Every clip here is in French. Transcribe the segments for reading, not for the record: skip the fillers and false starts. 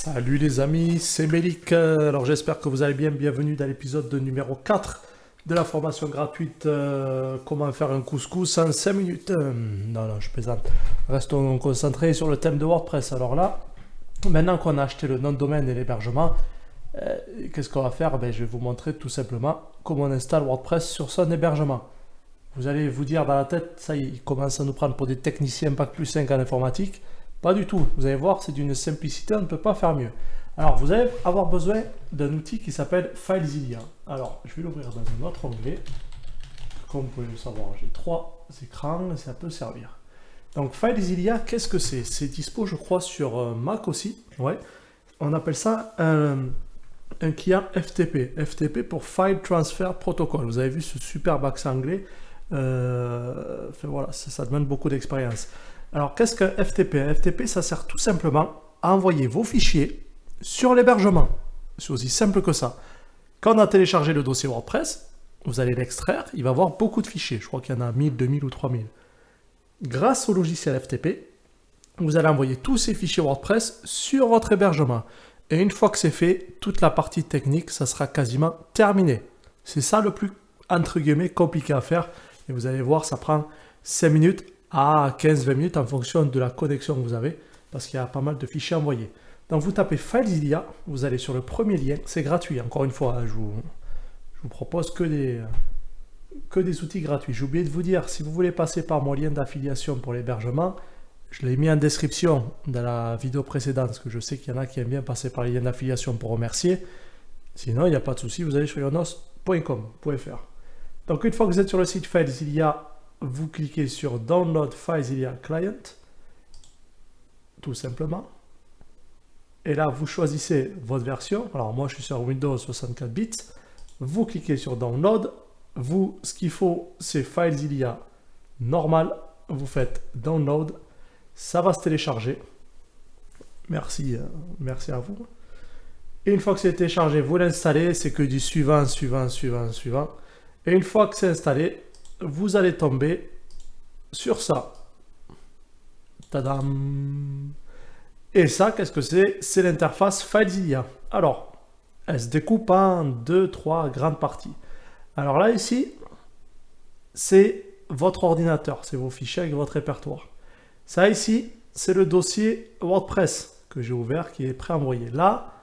Salut les amis, c'est Melik. Alors j'espère que vous allez bien. Bienvenue dans l'épisode numéro 4 de la formation gratuite comment faire un couscous en 5 minutes. Non, je plaisante. Restons concentrés sur le thème de WordPress. Alors là, maintenant qu'on a acheté le nom de domaine et l'hébergement, qu'est-ce qu'on va faire? Je vais vous montrer tout simplement comment on installe WordPress sur son hébergement. Vous allez vous dire dans la tête, ça y est, il commence à nous prendre pour des techniciens Bac plus 5 en informatique. Pas du tout, vous allez voir, c'est d'une simplicité, on ne peut pas faire mieux. Alors, vous allez avoir besoin d'un outil qui s'appelle FileZilla. Alors, je vais l'ouvrir dans un autre onglet. Comme vous pouvez le savoir, j'ai 3 écrans et ça peut servir. Donc, FileZilla, qu'est-ce que c'est? C'est dispo, je crois, sur Mac aussi. Ouais. On appelle ça un client FTP. FTP pour File Transfer Protocol. Vous avez vu ce superbe accent anglais. Voilà, ça demande beaucoup d'expérience. Alors, qu'est-ce qu'un FTP? FTP, ça sert tout simplement à envoyer vos fichiers sur l'hébergement. C'est aussi simple que ça. Quand on a téléchargé le dossier WordPress, vous allez l'extraire, il va avoir beaucoup de fichiers. Je crois qu'il y en a 1000, 2000 ou 3000. Grâce au logiciel FTP, vous allez envoyer tous ces fichiers WordPress sur votre hébergement. Et une fois que c'est fait, toute la partie technique, ça sera quasiment terminé. C'est ça le plus, entre guillemets, compliqué à faire. Et vous allez voir, ça prend 5 minutes à 15-20 minutes en fonction de la connexion que vous avez, parce qu'il y a pas mal de fichiers envoyés. Donc vous tapez FileZilla, vous allez sur le premier lien, c'est gratuit, encore une fois, je vous propose que des outils gratuits. J'ai oublié de vous dire, si vous voulez passer par mon lien d'affiliation pour l'hébergement, je l'ai mis en description dans la vidéo précédente, parce que je sais qu'il y en a qui aiment bien passer par les liens d'affiliation pour remercier. Sinon, il n'y a pas de souci, vous allez sur yonos.com.fr. Donc une fois que vous êtes sur le site FileZilla, vous cliquez sur Download FileZilla Client, tout simplement. Et là, vous choisissez votre version. Alors moi, je suis sur Windows 64 bits. Vous cliquez sur Download. Ce qu'il faut, c'est FileZilla normal. Vous faites Download. Ça va se télécharger. Merci à vous. Et une fois que c'est téléchargé, vous l'installez. C'est que du suivant. Et une fois que c'est installé, vous allez tomber sur ça. Tadam! Et ça, qu'est-ce que c'est? C'est l'interface FileZilla. Alors, elle se découpe en 2-3 grandes parties. Alors là, ici, c'est votre ordinateur, c'est vos fichiers avec votre répertoire. Ça, ici, c'est le dossier WordPress que j'ai ouvert, qui est pré-envoyé. Là,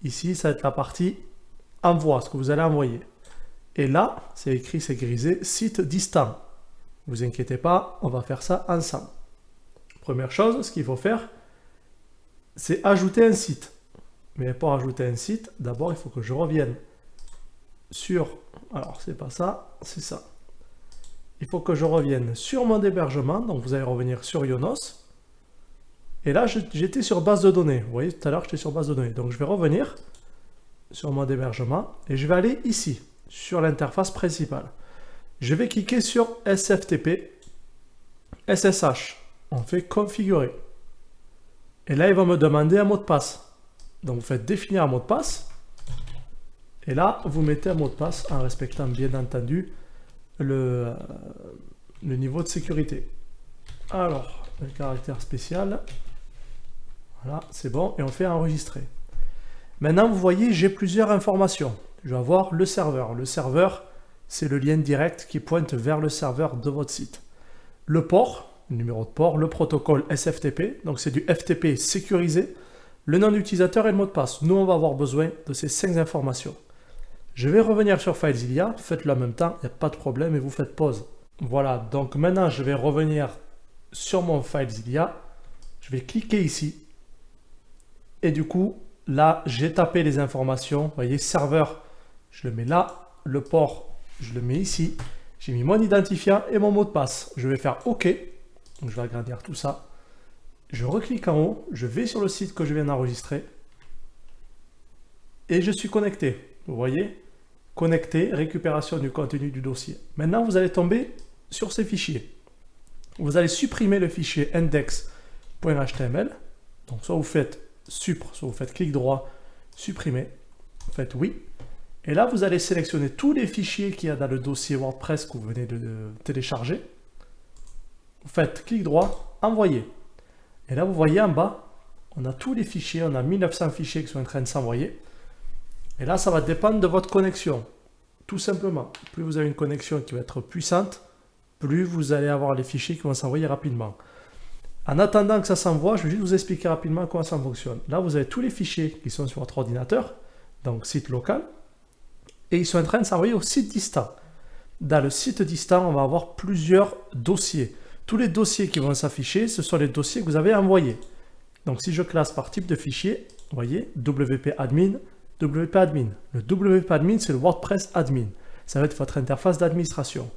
ici, ça va être la partie envoi, ce que vous allez envoyer. Et là, c'est écrit, c'est grisé, site distant. Ne vous inquiétez pas, on va faire ça ensemble. Première chose, ce qu'il faut faire, c'est ajouter un site. Mais pour ajouter un site, d'abord, il faut que je revienne sur... Alors, c'est pas ça, c'est ça. Il faut que je revienne sur mon hébergement. Donc, vous allez revenir sur Yonos. Et là, j'étais sur base de données. Vous voyez, tout à l'heure, j'étais sur base de données. Donc, je vais revenir sur mon hébergement et je vais aller ici, sur l'interface principale. Je vais cliquer sur SFTP, SSH. On fait configurer. Et là, il va me demander un mot de passe. Donc, vous faites définir un mot de passe. Et là, vous mettez un mot de passe en respectant bien entendu le niveau de sécurité. Alors, le caractère spécial. Voilà, c'est bon. Et on fait enregistrer. Maintenant, vous voyez, j'ai plusieurs informations. Je vais avoir le serveur. Le serveur, c'est le lien direct qui pointe vers le serveur de votre site. Le port, le numéro de port, le protocole SFTP, donc c'est du FTP sécurisé, le nom d'utilisateur et le mot de passe. Nous, on va avoir besoin de ces 5 informations. Je vais revenir sur FileZilla, faites-le en même temps, il n'y a pas de problème et vous faites pause. Voilà, donc maintenant, je vais revenir sur mon FileZilla, je vais cliquer ici et du coup, là, j'ai tapé les informations. Vous voyez, serveur, je le mets là. Le port, je le mets ici. J'ai mis mon identifiant et mon mot de passe. Je vais faire OK. Donc, je vais agrandir tout ça. Je reclique en haut. Je vais sur le site que je viens d'enregistrer. Et je suis connecté. Vous voyez, connecté, récupération du contenu du dossier. Maintenant, vous allez tomber sur ces fichiers. Vous allez supprimer le fichier index.html. Donc, soit vous faites soit vous faites clic droit, supprimer, vous faites oui, et là vous allez sélectionner tous les fichiers qu'il y a dans le dossier WordPress que vous venez de télécharger, vous faites clic droit, envoyer, et là vous voyez en bas, on a tous les fichiers, on a 1900 fichiers qui sont en train de s'envoyer. Et là, ça va dépendre de votre connexion, tout simplement. Plus vous avez une connexion qui va être puissante, plus vous allez avoir les fichiers qui vont s'envoyer rapidement. En attendant que ça s'envoie, je vais juste vous expliquer rapidement comment ça fonctionne. Là, vous avez tous les fichiers qui sont sur votre ordinateur, donc site local, et ils sont en train de s'envoyer au site distant. Dans le site distant, on va avoir plusieurs dossiers. Tous les dossiers qui vont s'afficher, ce sont les dossiers que vous avez envoyés. Donc, si je classe par type de fichier, vous voyez, WP admin, WP admin. Le WP admin, c'est le WordPress admin. Ça va être votre interface d'administration.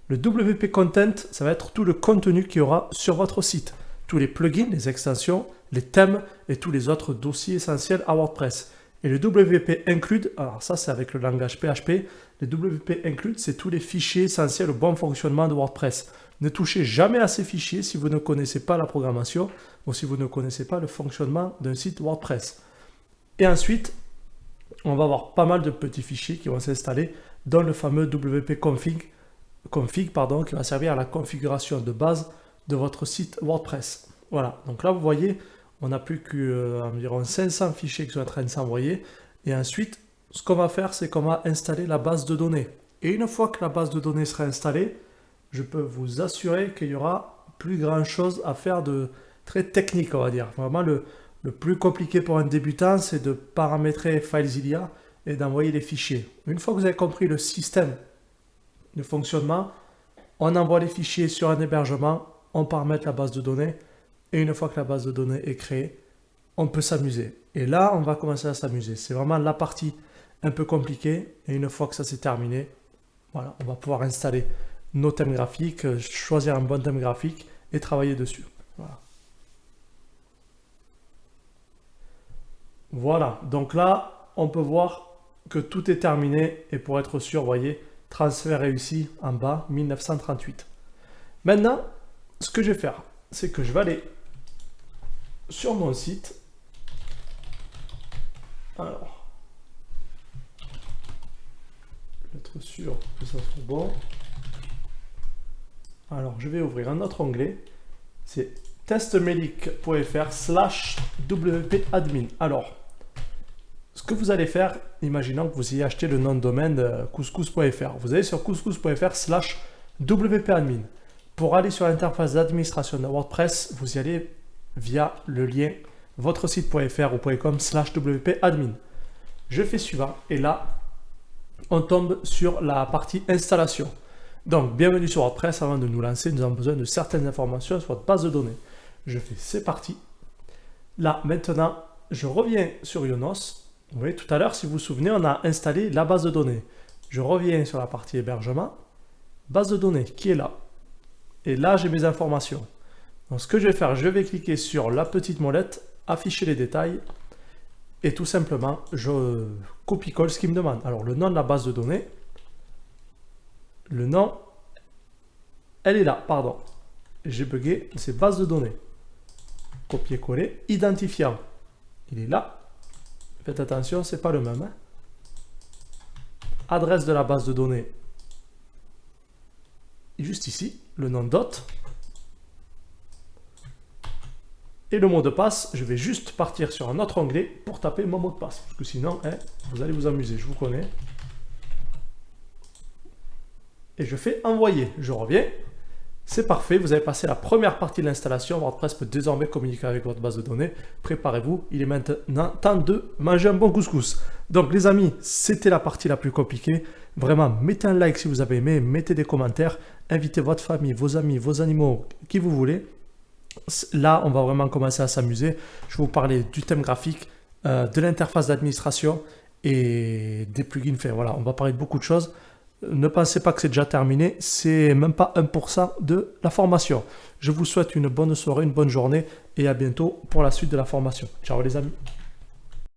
Le WP content, ça va être tout le contenu qu'il y aura sur votre site. Tous les plugins, les extensions, les thèmes et tous les autres dossiers essentiels à WordPress. Et le WP include, alors ça c'est avec le langage PHP, le WP include, c'est tous les fichiers essentiels au bon fonctionnement de WordPress. Ne touchez jamais à ces fichiers si vous ne connaissez pas la programmation ou si vous ne connaissez pas le fonctionnement d'un site WordPress. Et ensuite, on va avoir pas mal de petits fichiers qui vont s'installer dans le fameux WP config, qui va servir à la configuration de base de votre site WordPress. Voilà, donc là vous voyez, on n'a plus qu'environ 500 fichiers qui sont en train de s'envoyer. Et ensuite, ce qu'on va faire, c'est qu'on va installer la base de données. Et une fois que la base de données sera installée, je peux vous assurer qu'il y aura plus grand chose à faire de très technique, on va dire. Vraiment, le plus compliqué pour un débutant, c'est de paramétrer FileZilla et d'envoyer les fichiers. Une fois que vous avez compris le système de fonctionnement, on envoie les fichiers sur un hébergement, on paramètre la base de données, et une fois que la base de données est créée, on peut s'amuser. Et là, on va commencer à s'amuser. C'est vraiment la partie un peu compliquée, et une fois que ça c'est terminé, voilà, on va pouvoir installer nos thèmes graphiques, choisir un bon thème graphique et travailler dessus. Voilà. Voilà, donc là, on peut voir que tout est terminé, et pour être sûr, vous voyez, transfert réussi en bas, 1938. Maintenant, ce que je vais faire, c'est que je vais aller sur mon site. Alors, je vais être sûr que ça soit bon. Alors, je vais ouvrir un autre onglet. C'est testmedic.fr/wp-admin. Alors, ce que vous allez faire, imaginons que vous ayez acheté le nom de domaine couscous.fr. Vous allez sur couscous.fr/wp-admin. Pour aller sur l'interface d'administration de WordPress, vous y allez via le lien votresite.fr ou .com/wp-admin. Je fais suivant et là, on tombe sur la partie installation. Donc, bienvenue sur WordPress. Avant de nous lancer, nous avons besoin de certaines informations sur votre base de données. Je fais c'est parti. Là, maintenant, je reviens sur Yonos. Vous voyez, tout à l'heure, si vous vous souvenez, on a installé la base de données. Je reviens sur la partie hébergement. Base de données qui est là. Et là, j'ai mes informations. Donc, ce que je vais faire, je vais cliquer sur la petite molette, afficher les détails, et tout simplement, je copie-colle ce qu'il me demande. Alors, le nom de la base de données, le nom, elle est là, pardon. J'ai bugué, c'est base de données. Copier-coller, identifiant, il est là. Faites attention, c'est pas le même. Hein. Adresse de la base de données, juste ici, le nom d'hôte. Et le mot de passe, je vais juste partir sur un autre onglet pour taper mon mot de passe. Parce que sinon, hein, vous allez vous amuser, je vous connais. Et je fais envoyer. Je reviens. C'est parfait, vous avez passé la première partie de l'installation. WordPress peut désormais communiquer avec votre base de données. Préparez-vous, il est maintenant temps de manger un bon couscous. Donc les amis, c'était la partie la plus compliquée. Vraiment, mettez un like si vous avez aimé, mettez des commentaires, invitez votre famille, vos amis, vos animaux, qui vous voulez. Là, on va vraiment commencer à s'amuser. Je vais vous parler du thème graphique, de l'interface d'administration et des plugins. Enfin, voilà, on va parler de beaucoup de choses. Ne pensez pas que c'est déjà terminé, c'est même pas 1% de la formation. Je vous souhaite une bonne soirée, une bonne journée et à bientôt pour la suite de la formation. Ciao les amis.